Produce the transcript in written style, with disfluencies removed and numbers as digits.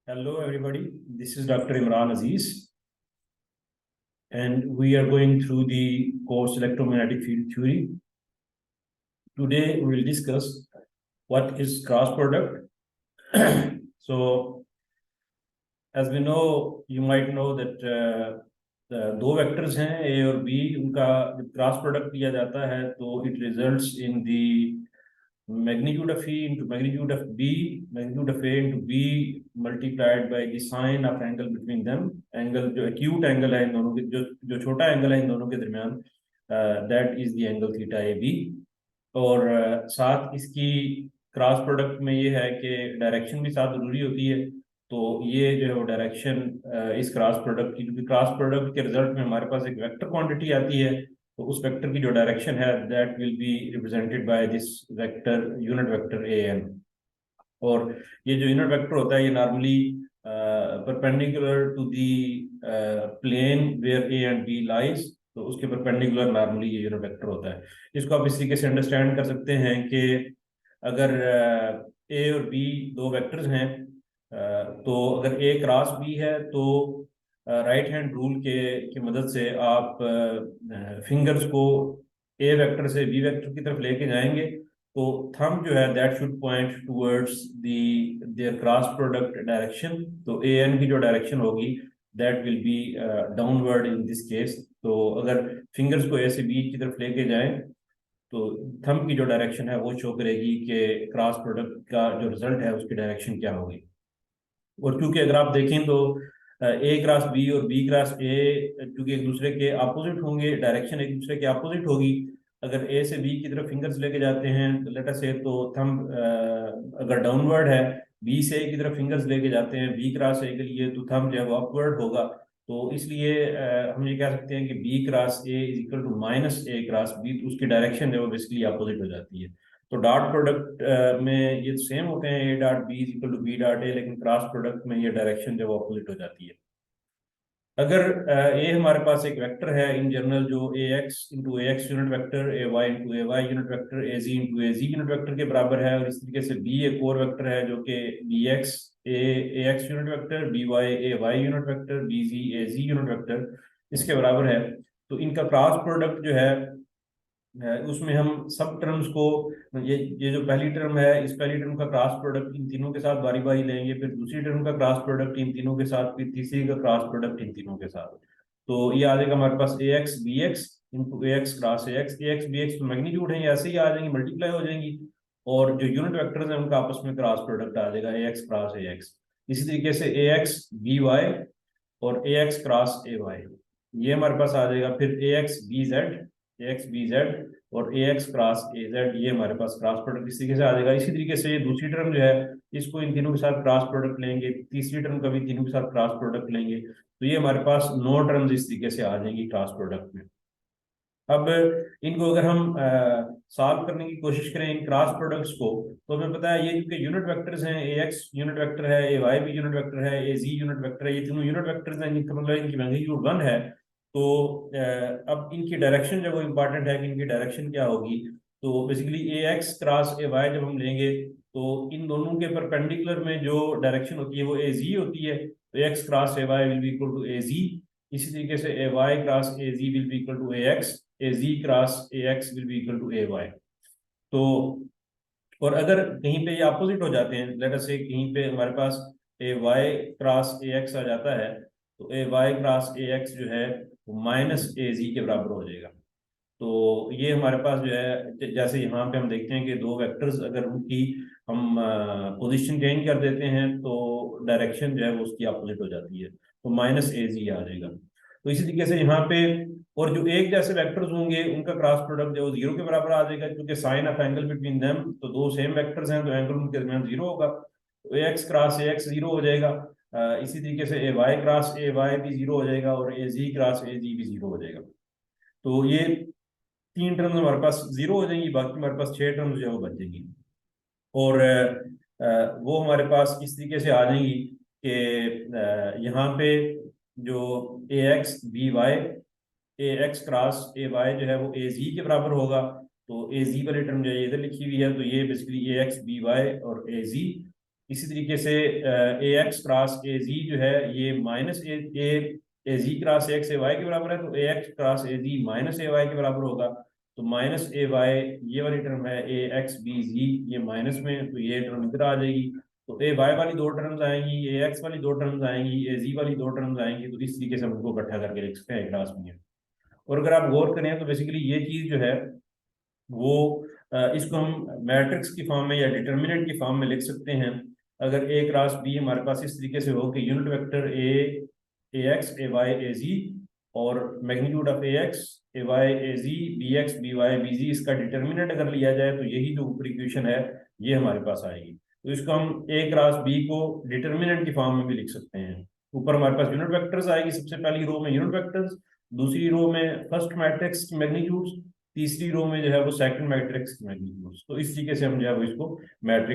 Hello, everybody. This is Dr. Imran Aziz, and we are going through the course Electromagnetic Field Theory. Today, we will discuss what is cross product. So, as we know, you might know that दो vectors हैं ए और B, उनका जब cross product लिया जाता है तो it results in the magnitude of E into magnitude of B, magnitude of A into B multiplied by the sine of angle between them. Angle जो acute एंगल है इन दोनों के, जो छोटा एंगल है इन दोनों के दरमियान, that is the angle theta AB. और साथ इसकी क्रॉस प्रोडक्ट में ये है कि डायरेक्शन भी साथ जरूरी होती है। तो ये जो है वो डायरेक्शन इस क्रॉस प्रोडक्ट की, क्योंकि क्रॉस प्रोडक्ट के रिजल्ट में हमारे पास एक वेक्टर क्वांटिटी आती है, तो उस वेक्टर की जो डायरेक्शन है that will be represented by this vector, unit vector a N. और ये जो यूनिट वेक्टर होता है ये normally perpendicular to the plane where A and B lies, तो उसके परपेंडिकुलर नॉर्मली ये यूनिट वेक्टर होता है। इसको आप इस तरीके से अंडरस्टैंड कर सकते हैं कि अगर ए और बी दो वेक्टर्स हैं, तो अगर ए क्रॉस बी है तो राइट हैंड रूल की मदद से आप फिंगर्स को ए वेक्टर से बी वेक्टर की तरफ लेके जाएंगे, तो थंब जो है that should point towards their cross product direction. तो ए एन की जो डायरेक्शन होगी that will B downward in this case. तो अगर फिंगर्स को ए से बी की तरफ लेके जाएं तो थंब की जो डायरेक्शन है वो शो करेगी कि क्रॉस प्रोडक्ट का जो रिजल्ट है उसकी डायरेक्शन क्या होगी। और क्योंकि अगर आप देखें तो ए क्रॉस बी और बी क्रॉस ए क्योंकि एक दूसरे के अपोजिट होंगे, डायरेक्शन एक दूसरे के अपोजिट होगी। अगर ए से बी की तरफ फिंगर्स लेके जाते हैं तो लेट अस से, तो थंब अगर डाउनवर्ड है, बी से ए की तरफ फिंगर्स लेके जाते हैं बी क्रॉस ए के लिए, तो थंब जो है वो अपवर्ड होगा। तो इसलिए हम ये कह सकते हैं कि B cross A is equal to minus A cross B, तो उसकी डायरेक्शन जो है वो बेसिकली अपोजिट हो जाती है। तो डॉट प्रोडक्ट में ये सेम होते हैं, A dot B is equal to B dot A, लेकिन क्रॉस प्रोडक्ट में ये डायरेक्शन जो अपोजिट हो जाती है। अगर ए हमारे पास एक वेक्टर है इन जनरल जो A x into A X unit vector, A Y into A Y unit vector, A ji into A Z unit vector के बराबर है, और इस तरीके से बी एक और वेक्टर है जो कि B X A X unit vector, B Y A Y unit vector, B Z A Z unit vector इसके बराबर है। तो इनका क्रॉस प्रोडक्ट जो है उसमें हम सब टर्म्स को, ये जो पहली टर्म है इस पहली टर्म का क्रॉस प्रोडक्ट इन तीनों के साथ बारी बारी लेंगे, फिर दूसरी टर्म का क्रॉस प्रोडक्ट इन तीनों के साथ, फिर तीसरी का क्रॉस प्रोडक्ट इन तीनों के साथ। तो ये आ जाएगा हमारे पास A X B X into A X cross A X B X तो मैग्नीट्यूड है, ऐसे ही आ जाएंगी, मल्टीप्लाई हो जाएंगी। और जो यूनिट वेक्टर्स हैं उनका आपस में क्रॉस प्रोडक्ट आ जाएगा ए एक्स क्रॉस ए एक्स। इसी तरीके से ए एक्स बी वाई और ए एक्स क्रॉस ए वाई ये हमारे पास आ जाएगा। फिर ए एक्स बी जेड, ए एक्स बी जेड और ए एक्स क्रॉस ए जेड ये हमारे पास क्रॉस प्रोडक्ट इस तरीके से आ जाएगा। इसी तरीके से दूसरी टर्म जो है इसको इन तीनों के साथ क्रॉस प्रोडक्ट लेंगे, तीसरी टर्म का भी तीनों के साथ क्रॉस प्रोडक्ट लेंगे, तो ये हमारे पास 9 टर्म्स इस तरीके से आ जाएंगी क्रॉस प्रोडक्ट में। अब इनको अगर हम सॉल्व करने की कोशिश करें इन क्रॉस प्रोडक्ट्स को, तो हमें पता है ये क्योंकि यूनिट वेक्टर्स हैं, ए एक्स यूनिट वेक्टर है, ए वाई भी यूनिट वेक्टर है, ए जी यूनिट वेक्टर है, ये तीनों यूनिट वेक्टर्स हैं, इनका मतलब इनकी मैग्नीट्यूड 1 है। तो अब इनकी डायरेक्शन जो वो इंपॉर्टेंट है कि इनकी डायरेक्शन क्या होगी। तो basically A X cross A Y जब हम लेंगे तो इन दोनों के परपेंडिकुलर में जो डायरेक्शन होती है वो ए जी होती है, तो X cross A Y will be equal to A Z. इसी तरीके से A Y cross A Z will be equal to A X, A Z cross A X will be equal to A Y. तो और अगर कहीं पे ये opposite हो जाते हैं, लेट अस से कहीं पे हमारे पास ए वाई क्रॉस ए एक्स आ जाता है, तो ए वाई क्रॉस ए एक्स जो है वो माइनस ए जी के बराबर हो जाएगा। तो ये हमारे पास जो है, जैसे यहाँ पे हम देखते हैं कि दो वेक्टर्स अगर उनकी हम पोजीशन चेंज कर देते हैं तो डायरेक्शन जो है वो उसकी अपोजिट हो जाती है, तो माइनस ए जी आ जाएगा। तो इसी तरीके से यहाँ पे और जो एक जैसे वेक्टर्स होंगे उनका क्रॉस प्रोडक्ट जो 0 के बराबर आ जाएगा, क्योंकि sine of angle between them, तो दो सेम वेक्टर्स हैं तो एंगल उनके दरमियान 0 होगा, तो A X cross A x 0 हो जाएगा। इसी तरीके से A Y cross A Y भी 0 हो जाएगा और ए जी क्रॉस ए जी भी 0 हो जाएगा। तो ये 3 टर्म्स हमारे पास 0 हो जाएंगी, बाकी हमारे पास 6 टर्म्स जो है वो बच जाएंगी। और वो हमारे पास इस तरीके से आ जाएंगी कि यहाँ पे जो A X B Y, A X cross A Y जो है वो ए जी के बराबर होगा। तो ए जी वाली टर्म जो है इधर लिखी हुई है, तो ये basically A X B Y और ए जी, इसी तरीके से ए एक्स क्रॉस ए जी जो है ये minus A Z cross X A Y के बराबर है, तो A X cross A Z minus A Y के बराबर होगा। तो माइनस ए वाई ये वाली टर्म है, ए एक्स बी जी ये माइनस में, तो ये टर्म इधर आ जाएगी। तो ए वाई वाली दो टर्म्स आएंगी, ए एक्स वाली दो टर्म्स आएंगी, ए जी वाली दो टर्म्स आएंगी। तो इस तरीके से हम उनको इकट्ठा करके लिख सकते हैं क्लास में। और अगर आप गौर करें तो बेसिकली ये चीज जो है वो इसको हम मैट्रिक्स की फॉर्म में या डिटर्मिनेंट की फॉर्म में लिख सकते हैं। अगर ए क्रॉस बी हमारे पास इस तरीके से हो कि unit vector A X A Y A Z और magnitude of A X A Y A Z B X B Y B Z, इसका डिटर्मिनेंट अगर लिया जाए तो यही जो ऊपरी इक्वेशन है ये हमारे पास आएगी। तो इसको हम ए क्रॉस बी को डिटर्मिनेंट की फॉर्म में भी लिख सकते हैं। ऊपर हमारे पास यूनिट वेक्टर्स आएगी, सबसे पहली रो में यूनिट वेक्टर्स, दूसरी रो में फर्स्ट मैट्रिक्स की मैग्नीट्यूड्स, तीसरी रो में जो है वो सेकंड मैट्रिक्स की मैग्नीट्यूड्स। तो इस तरीके से हम जो है वो इसको मैट्रिक्स